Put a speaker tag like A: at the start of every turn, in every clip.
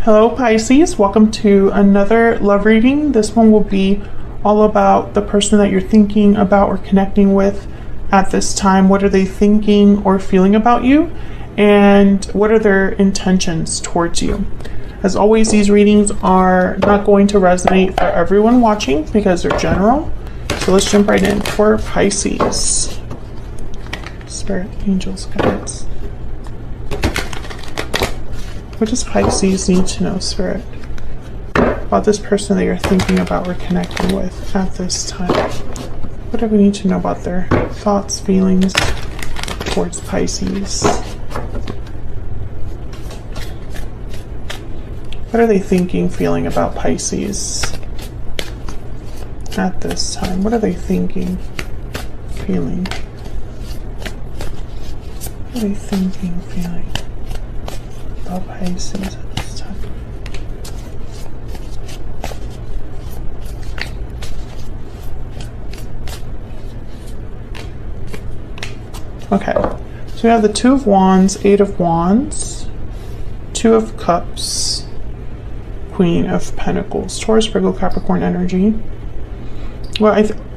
A: Hello Pisces, welcome to another love reading. This one will be all about the person that you're thinking about or connecting with at this time. What are they thinking or feeling about you? And what are their intentions towards you? As always, these readings are not going to resonate for everyone watching because they're general. So let's jump right in for Pisces. Spirit, angels, guides. What does Pisces need to know, Spirit, about this person that you're thinking about or connecting with at this time? What do we need to know about their thoughts, feelings towards Pisces? What are they thinking, feeling about Pisces at this time? What are they thinking, feeling? What are they thinking, feeling about Pisces at this time? Okay, so we have the Two of Wands, Eight of Wands, Two of Cups, Queen of Pentacles, Taurus, Virgo, Capricorn energy. Well,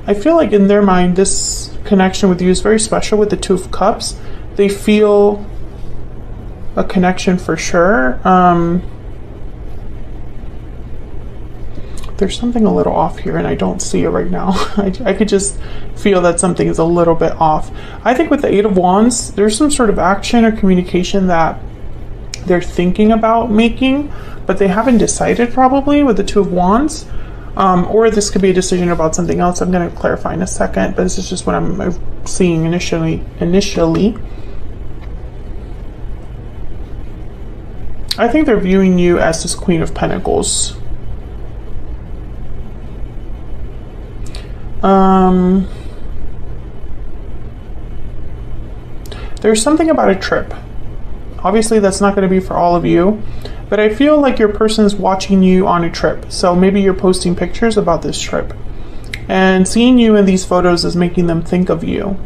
A: I feel like in their mind, this connection with you is very special with the Two of Cups. They feel a connection for sure. There's something a little off here and I don't see it right now. I could just feel that something is a little bit off. I think with the Eight of Wands, there's some sort of action or communication that they're thinking about making, but they haven't decided probably with the Two of Wands. Or this could be a decision about something else. I'm going to clarify in a second, but this is just what I'm seeing initially. I think they're viewing you as this Queen of Pentacles. There's something about a trip. Obviously, that's not going to be for all of you, but I feel like your person is watching you on a trip. So maybe you're posting pictures about this trip, and seeing you in these photos is making them think of you.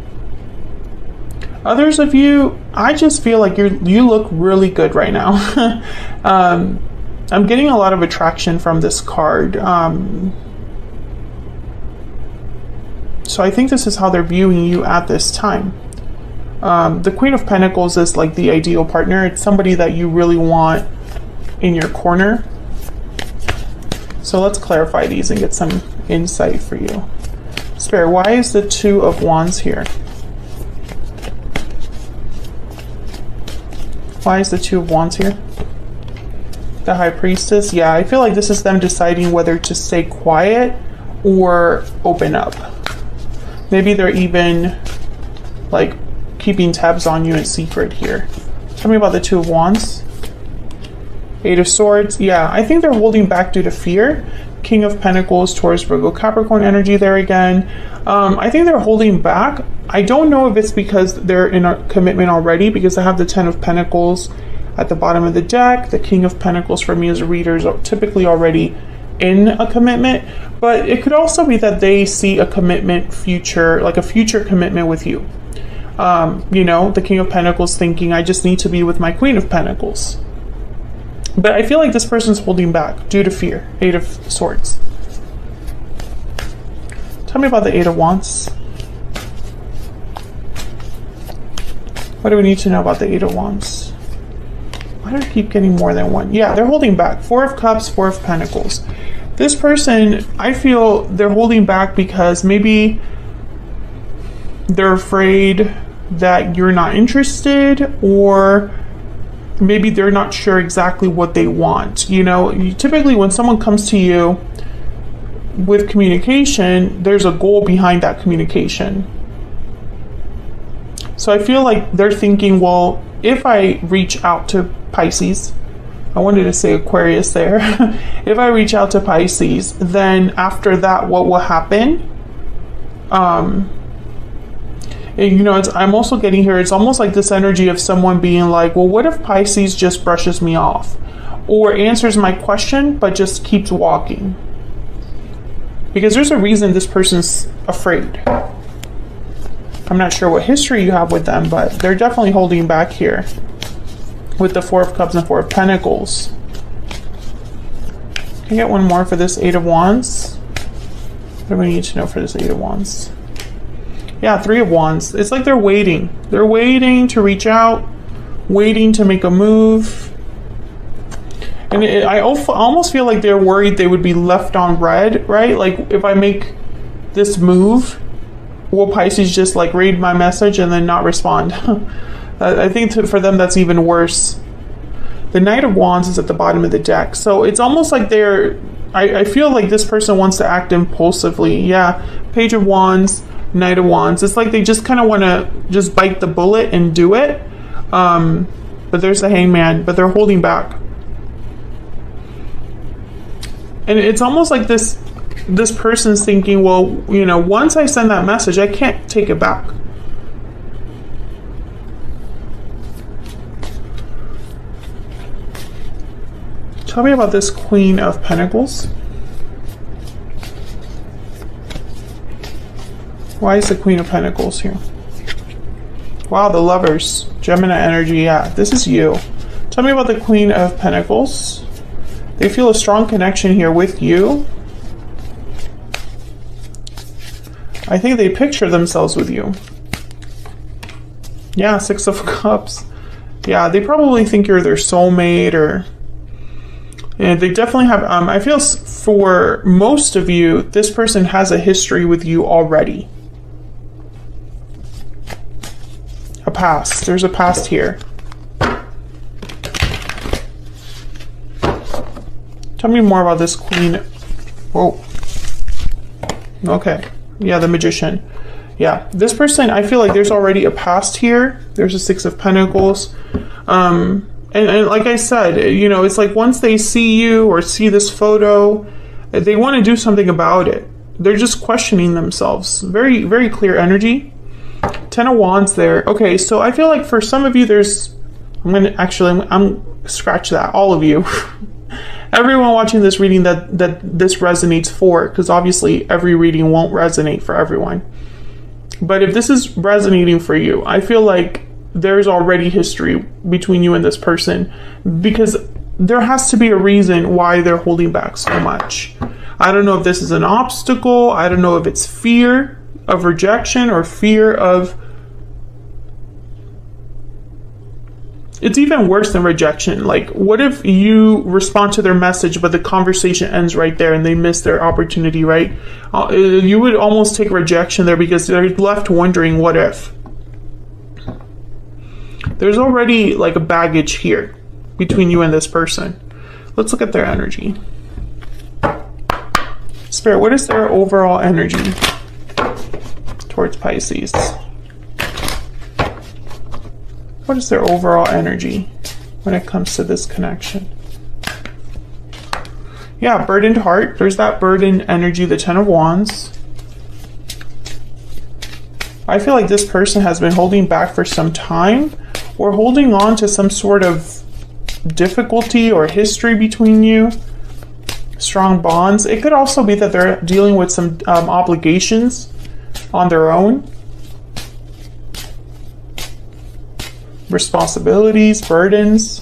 A: Others of you, I just feel like you look really good right now. I'm getting a lot of attraction from this card. So I think this is how they're viewing you at this time. The Queen of Pentacles is like the ideal partner. It's somebody that you really want in your corner. So let's clarify these and get some insight for you. Spirit, why is the Two of Wands here? Why is the Two of Wands here? The High Priestess. Yeah, I feel like this is them deciding whether to stay quiet or open up. Maybe they're even like keeping tabs on you in secret here. Tell me about the Two of Wands. Eight of Swords. Yeah, I think they're holding back due to fear. King of Pentacles, Taurus, Virgo, Capricorn energy there again. I think they're holding back. I don't know if it's because they're in a commitment already, because I have the Ten of Pentacles at the bottom of the deck. The King of Pentacles for me as a reader is typically already in a commitment, but it could also be that they see a commitment future, like a future commitment with you. You know, the King of Pentacles thinking, I just need to be with my Queen of Pentacles. But I feel like this person's holding back due to fear. Eight of Swords. Tell me about the Eight of Wands. What do we need to know about the Eight of Wands? Why do I keep getting more than one? Yeah, they're holding back. Four of Cups, Four of Pentacles. This person, I feel they're holding back because maybe they're afraid that you're not interested, or maybe they're not sure exactly what they want. You know, typically when someone comes to you with communication, there's a goal behind that communication. So I feel like they're thinking, well, if I reach out to Pisces, I wanted to say Aquarius there. If I reach out to Pisces, then after that, what will happen? You know, I'm also getting here, it's almost like this energy of someone being like, well, what if Pisces just brushes me off or answers my question but just keeps walking? Because there's a reason this person's afraid. I'm not sure what history you have with them, but they're definitely holding back here with the Four of Cups and Four of Pentacles. Can I get one more for this Eight of Wands? What do we need to know for this Eight of Wands? Yeah, Three of Wands. It's like they're waiting. They're waiting to reach out, waiting to make a move. And I almost feel like they're worried they would be left on red, right? Like if I make this move, will Pisces just like read my message and then not respond? I think for them that's even worse. The Knight of Wands is at the bottom of the deck. So it's almost like I feel like this person wants to act impulsively. Yeah, Page of Wands, Knight of Wands. It's like they just kind of want to just bite the bullet and do it. But there's the Hangman, but they're holding back. And it's almost like this person's thinking, well, you know, once I send that message, I can't take it back. Tell me about this Queen of Pentacles. Why is the Queen of Pentacles here? Wow, the Lovers. Gemini energy, yeah. This is you. Tell me about the Queen of Pentacles. They feel a strong connection here with you. I think they picture themselves with you. Yeah, Six of Cups. Yeah, they probably think you're their soulmate, or... And they definitely have... I feel for most of you, this person has a history with you already. A past. There's a past here. Tell me more about this Queen. Whoa. Okay. Yeah, the Magician. Yeah, this person, I feel like there's already a past here. There's a Six of Pentacles. And like I said, you know, it's like once they see you or see this photo, they want to do something about it. They're just questioning themselves. Very, very clear energy. Ten of Wands there. Okay, so I feel like for some of you, there's... I'm scratch that. All of you. Everyone watching this reading that this resonates for, because obviously every reading won't resonate for everyone. But if this is resonating for you, I feel like there's already history between you and this person, because there has to be a reason why they're holding back so much. I don't know if this is an obstacle. I don't know if it's fear of rejection or fear of... It's even worse than rejection. Like, what if you respond to their message, but the conversation ends right there and they miss their opportunity, right? You would almost take rejection there because they're left wondering, what if? There's already like a baggage here between you and this person. Let's look at their energy. Spirit, what is their overall energy towards Pisces? What is their overall energy when it comes to this connection? Yeah, burdened heart. There's that burdened energy, the Ten of Wands. I feel like this person has been holding back for some time, or holding on to some sort of difficulty or history between you. Strong bonds. It could also be that they're dealing with some obligations on their own. Responsibilities, burdens.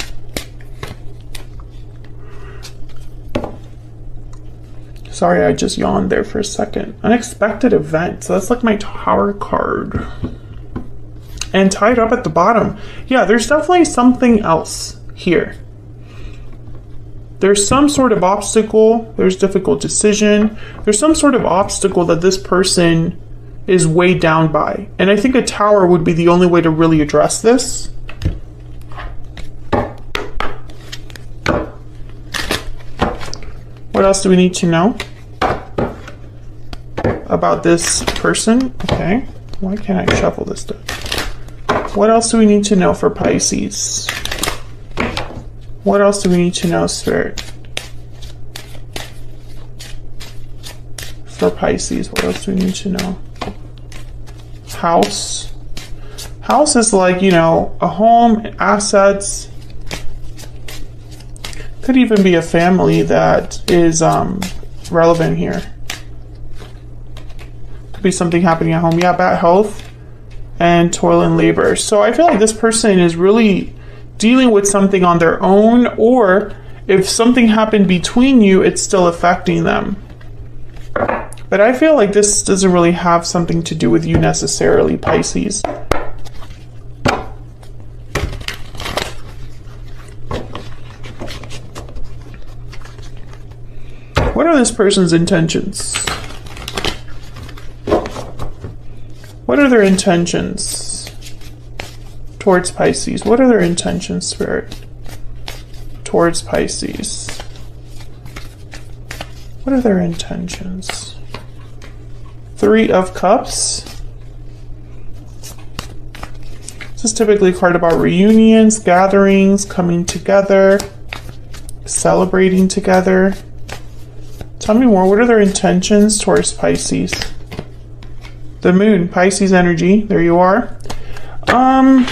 A: Sorry, I just yawned there for a second. Unexpected event. So that's like my Tower card. And tied up at the bottom. Yeah, there's definitely something else here. There's some sort of obstacle. There's difficult decision. There's some sort of obstacle that this person is weighed down by. And I think a Tower would be the only way to really address this. What else do we need to know about this person? Okay, why can't I shuffle this deck? What else do we need to know for Pisces? What else do we need to know, Spirit? For Pisces, what else do we need to know? House. House is like, you know, a home, assets. Could even be a family that is relevant here. Could be something happening at home. Yeah, bad health and toil and labor. So I feel like this person is really dealing with something on their own, or if something happened between you, it's still affecting them. But I feel like this doesn't really have something to do with you necessarily, Pisces. What are this person's intentions? What are their intentions towards Pisces? What are their intentions, Spirit, towards Pisces? What are their intentions? Three of Cups. This is typically a card about reunions, gatherings, coming together, celebrating together. Tell me more. What are their intentions towards Pisces? The Moon, Pisces energy. There you are. And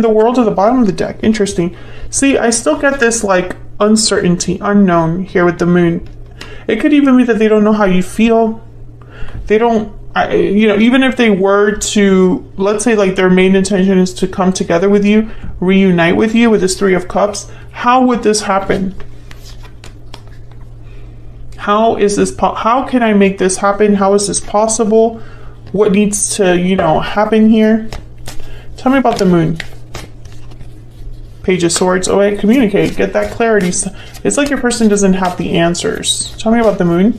A: the World at the bottom of the deck. Interesting. See, I still get this like uncertainty, unknown here with the Moon. It could even be that they don't know how you feel. They don't, you know, even if they were to, let's say like their main intention is to come together with you, reunite with you with this Three of Cups, how would this happen? How is this, how can I make this happen? How is this possible? What needs to, you know, happen here? Tell me about the Moon. Page of Swords. Oh, wait, communicate. Get that clarity. It's like your person doesn't have the answers. Tell me about the Moon.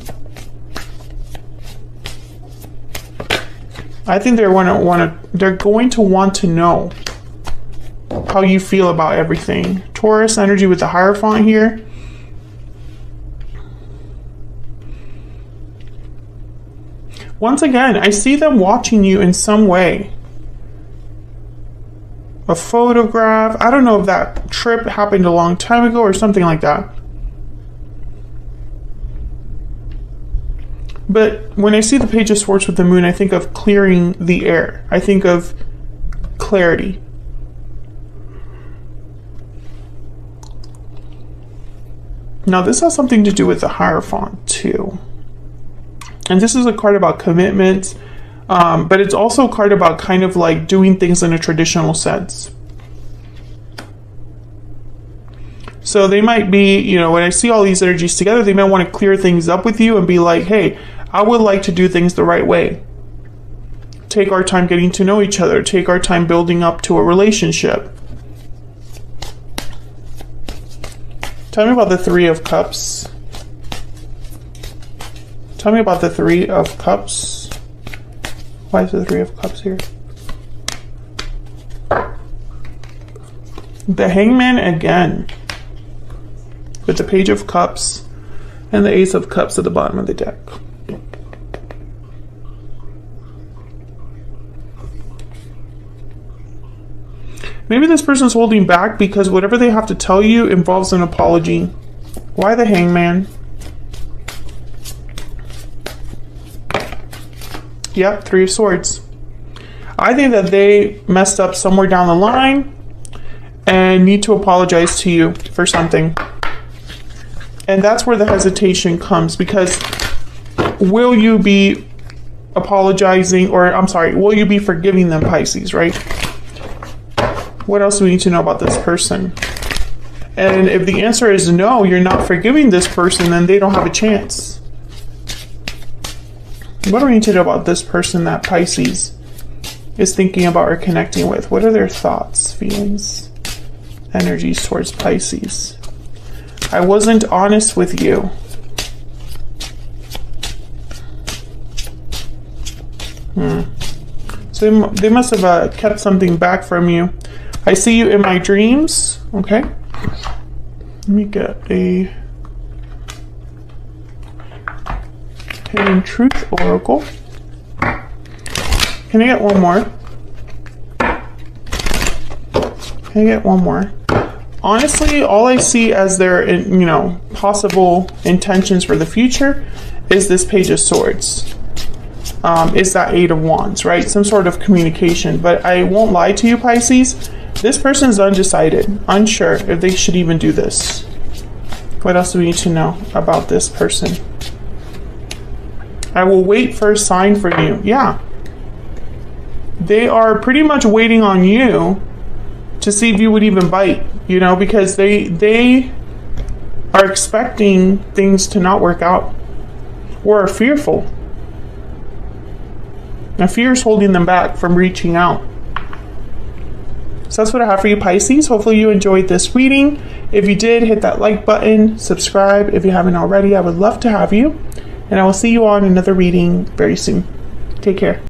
A: I think they're going to want to know how you feel about everything. Taurus energy with the Hierophant here. Once again, I see them watching you in some way. A photograph. I don't know if that trip happened a long time ago or something like that. But when I see the Page of Swords with the Moon, I think of clearing the air. I think of clarity. Now this has something to do with the Hierophant too. And this is a card about commitment, but it's also a card about kind of like doing things in a traditional sense. So they might be, you know, when I see all these energies together, they might want to clear things up with you and be like, hey, I would like to do things the right way. Take our time getting to know each other. Take our time building up to a relationship. Tell me about the Three of Cups. Tell me about the Three of Cups. Why is the Three of Cups here? The Hangman again. With the Page of Cups and the Ace of Cups at the bottom of the deck. Maybe this person's holding back because whatever they have to tell you involves an apology. Why the Hangman? Yep, Three of Swords. I think that they messed up somewhere down the line and need to apologize to you for something. And that's where the hesitation comes, because will you be apologizing, or I'm sorry, will you be forgiving them, Pisces, right? What else do we need to know about this person? And if the answer is no, you're not forgiving this person, then they don't have a chance. What do we need to know about this person that Pisces is thinking about or connecting with? What are their thoughts, feelings, energies towards Pisces? I wasn't honest with you. So they must have kept something back from you. I see you in my dreams. Okay. Let me get a Hidden Truth Oracle. Can I get one more? Can I get one more? Honestly, all I see as their, you know, possible intentions for the future is this Page of Swords. Is that Eight of Wands, right? Some sort of communication. But I won't lie to you, Pisces. This person's undecided, unsure if they should even do this. What else do we need to know about this person? I will wait for a sign from you. Yeah. They are pretty much waiting on you to see if you would even bite, you know, because they are expecting things to not work out or are fearful. Now, fear is holding them back from reaching out. So that's what I have for you, Pisces. Hopefully you enjoyed this reading. If you did, hit that like button, subscribe if you haven't already. I would love to have you. And I will see you on another reading very soon. Take care.